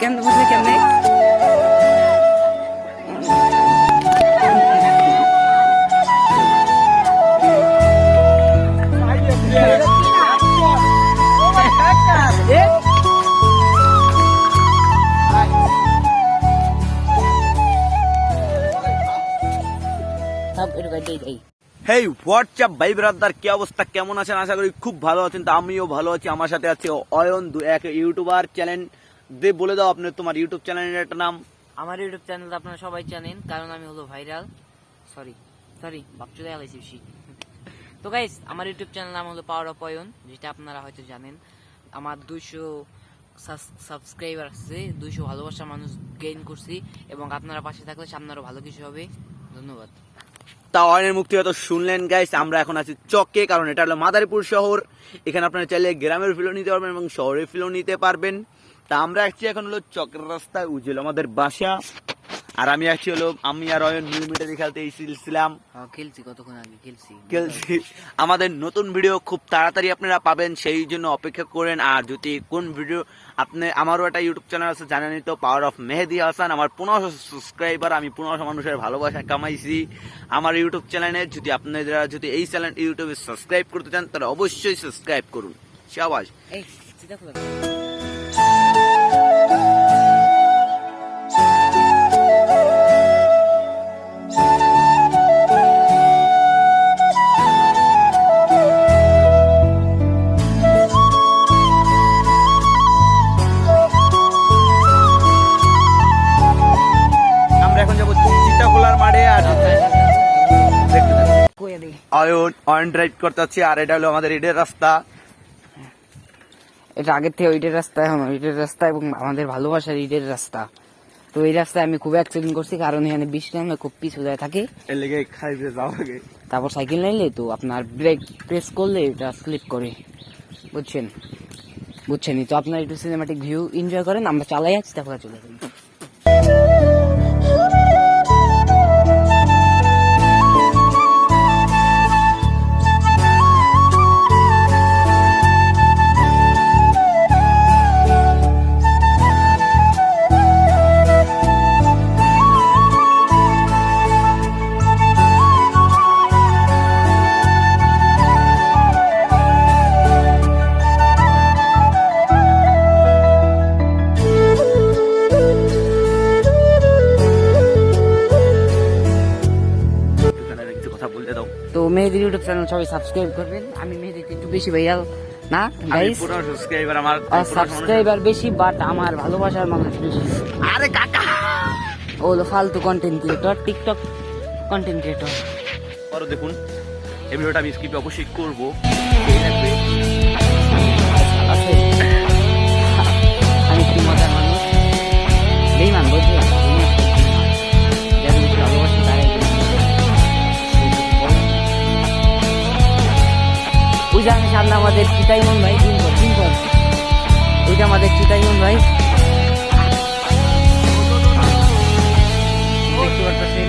কেমনে বুঝলে কেমনে? হেই হোয়াটসঅ্যাপ ভাই ব্রাদার, কি অবস্থা, কেমন আছেন? আশা করি খুব ভালো আছেন। তো আমিও ভালো আছি। আমার সাথে আছে অয়ন, এক ইউটিউবার। চ্যানেল দিয়ে বলে দাও আপনি তোমার ইউটিউব চ্যানেলের একটা নাম। আমার ইউটিউব চ্যানেল আপনারা সবাই জানেন, কারণ আমি হলো ভাইরাল। সরি বাপচুদা আলাইছি বেশি। তো গাইস, আমার ইউটিউব চ্যানেল নাম হলো পাওয়ার অফ অয়ন, যেটা আপনারা হয়তো জানেন। আমার 200 সাবস্ক্রাইবার আছে, 200 ভালোবাসা মানুষ গেইন করছি, এবং আপনারা পাশে থাকলে সামনে আরো ভালো কিছু হবে। ধন্যবাদ। তা অয়নের মুক্তি হয়তো শুনলেন গাইস। আমরা এখন আছি চকে, কারণ এটা হলো মাদারীপুর শহর। এখানে আপনারা চাইলে গ্রামের ফিলও নিতে পারবেন এবং শহরের ফিলও নিতে পারবেন। তা আমরা আসছি এখন হলো চকের রাস্তায়, উজেল আমাদের বাসা। আর আমি আসছি হলো, আমি আর অয়ন মিলিমিটারি খেলতে এসেছিলাম। খেলছি, কতক্ষণ আগে খেলছি। আমাদের নতুন ভিডিও খুব তাড়াতাড়ি আপনারা পাবেন, সেই জন্য অপেক্ষা করেন। আর যদি কোন ভিডিও আপনি, আমারও একটা ইউটিউব চ্যানেল আছে জানেনই তো, পাওয়ার অফ মেহেদি হাসান। আমার 1500 সাবস্ক্রাইবার, আমি 1500 মানুষের ভালোবাসা কামাইছি আমার ইউটিউব চ্যানেলে। যদি আপনারা যদি এই চ্যানেল ইউটিউবে সাবস্ক্রাইব করতে চান, তাহলে অবশ্যই সাবস্ক্রাইব করুন। শাবাশ। এই চিন্তা করো। অয়ন ড্রাইভ করতে হচ্ছে, আর এটা হলো আমাদের ইটের রাস্তা। এটা আগের থেকে ইটের রাস্তা, এখন ইটের রাস্তা, এবং আমাদের ভালোবাসার ইটের রাস্তা। তো এই রাস্তায় আমি খুব অ্যাক্সিডেন্ট করছি, কারণ এখানে বৃষ্টি নামলে খুব পিছু যায় থাকে। এর লেগে খাইতে যাওয়া আগে তারপর সাইকেল নাইলে তো আপনার ব্রেক প্রেস করলে এটা স্লিপ করে, বুঝছেনই তো। আপনার একটু সিনেমাটিক ভিউ এনজয় করেন, আমরা চালাই আছি, তারপরে চলে যাই। তো মেহেদির ইউটিউব চ্যানেল সবাই সাবস্ক্রাইব করবেন। আমি মেহেদিতে একটু বেশি ভাইরাল না গাইস, সাবস্ক্রাইবার বেশি, বাট আমার ভালোবাসার মানুষ বেশি। আরে কাকা ও হলো ফালতু content creator, TikTok content creator. পরে দেখুন এই ভিডিওটা আমি স্কিপ অবশ্যই করবো। আমি কি মজার মানুষ, বেইমান বুঝলি। আমি সামনে আমাদের চিতাইমন ভাই, দিনপর ওইটা আমাদের চিতাইমন ভাই, দেখতে পারতেছেন।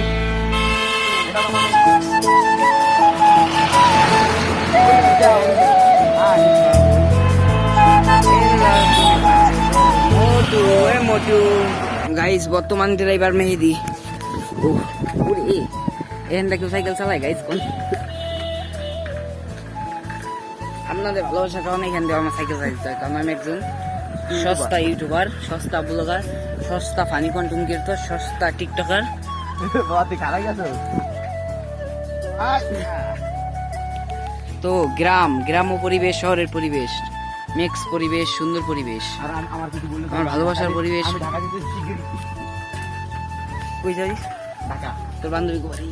গাইস বর্তমান ড্রাইভার মেহেদি। এখানটা কেউ সাইকেল চালায় গাইস? কোন আপনাদের ভালোবাসার কারণে এখান থেকে আমার সাইকেল চালাতে হয়, কারণ আমি একজন সস্তা ইউটিউবার, সস্তা ব্লগার, সস্তা ফানি কন্টেন্ট ক্রিয়েটর, সস্তা টিকটকার। তো গ্রাম ও পরিবেশ, শহরের পরিবেশ, মিক্স পরিবেশ, সুন্দর পরিবেশ, আমার ভালোবাসার পরিবেশ। কই যাবি? তোর বান্ধবী বাড়ি।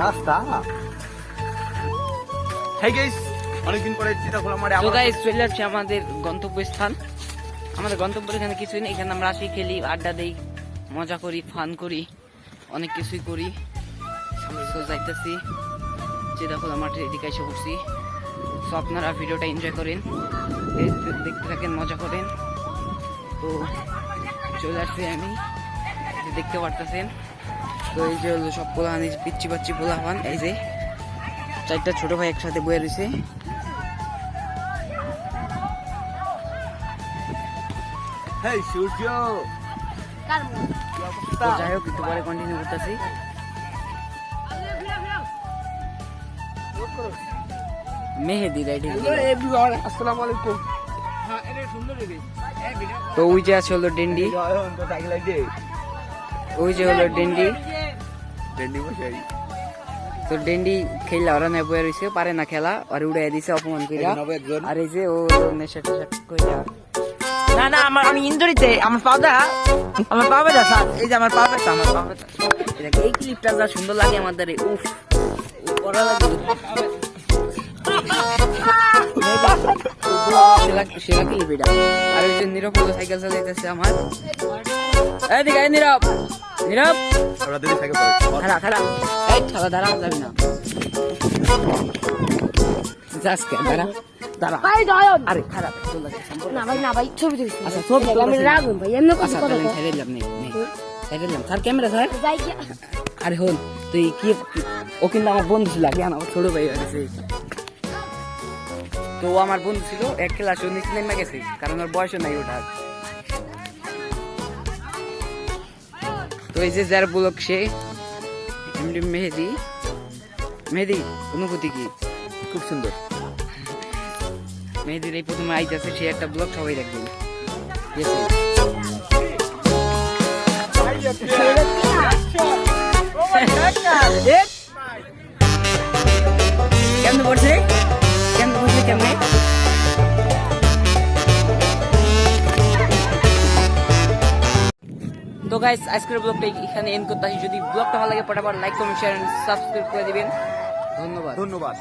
রাস্তা অনেকদিন পরে চলে যাচ্ছে আমাদের গন্তব্যস্থান। আমাদের গন্তব্য এখানে কিছুই নেই, এখানে আমরা আসি, খেলি, আড্ডা দেই, মজা করি, ফান করি, অনেক কিছুই করি। যাইতেছি চিতাখোলা মাঠে, এদিকে এসে পড়ছি। সো আপনারা ভিডিওটা এনজয় করেন, দেখতে থাকেন, মজা করেন। তো চলে আসছি আমি, দেখতে পারতেছেন। তো এই যে সব পোলাহান, এই যে পিচ্ছি পাচ্ছি পোলাহান, এই যে 4টা ছোট ভাই একসাথে বয়ে রয়েছে। এই সূর্য তো যাই হোক একটু পরে কন্টিনিউ করতেছি। মেহেদি রাইডিং। আসসালামু আলাইকুম। তো ওই যে আছে হলো ডেন্ডি, ওই যে হলো ডেন্ডি। তো ডেন্ডি খেলা ওরা নেই বয়ে রয়েছে, পারে না খেলা, আর উড়াই দিছে অপমান কইরা। আর এই যে ও নেশা টেশা কইরা। না না আমি ইঞ্জুরিতে আমার পা ব্যথা স্যার, এই যে আমার পা ব্যথা। এটা এই ক্লিপটা যা সুন্দর লাগে আমাদের, উফ করা লাগে। সেরা ক্লিপ এটা। আর ওই যে নীরব হলো সাইকেল চালাইতেছে আমার। এদিকে আয় নীরব, নীরব খাড়া খাড়া, এই খাড়া দাঁড়া যাবি না, যাস কে দাঁড়া দাঁড়া। আরে খারাপ তোর লাগে সম্পর্ক। না ভাই না ভাই ছবি তুলছি। আচ্ছা ছবি আমি রাখুন ভাই এমনি কথা আচ্ছা কথা তাহলে ছেড়ে দিলাম নেই নেই ছেড়ে দিলাম স্যার, ক্যামেরা স্যার। যাই কি আরে হন তুই কি, ও কিন্তু আমার বন্ধু ছিল আগে, আমার ছোট ভাই হয়েছে। তো ও আমার বন্ধু ছিল, এক ক্লাসে নিচে নেমে গেছে, কারণ ওর বয়সও নাই ওঠার। তো এই যে যার ব্লগ সে এমডি মেহেদি। মেহেদি অনুভূতি কি? খুব সুন্দর। মেহেদির এই প্রথমে আইতেছে, সে একটা ব্লগ সবাই দেখবেন। ঠিক আছে? কেমনে পড়ছে, কেমনে পড়ছে, কেমনে? তো গাইস আজকের ব্লগটা এখানে এন্ড করতে আসি। যদি ব্লগটা ভালো লাগে ফটাফট like comment share and subscribe করে দিবেন। ধন্যবাদ। ধন্যবাদ।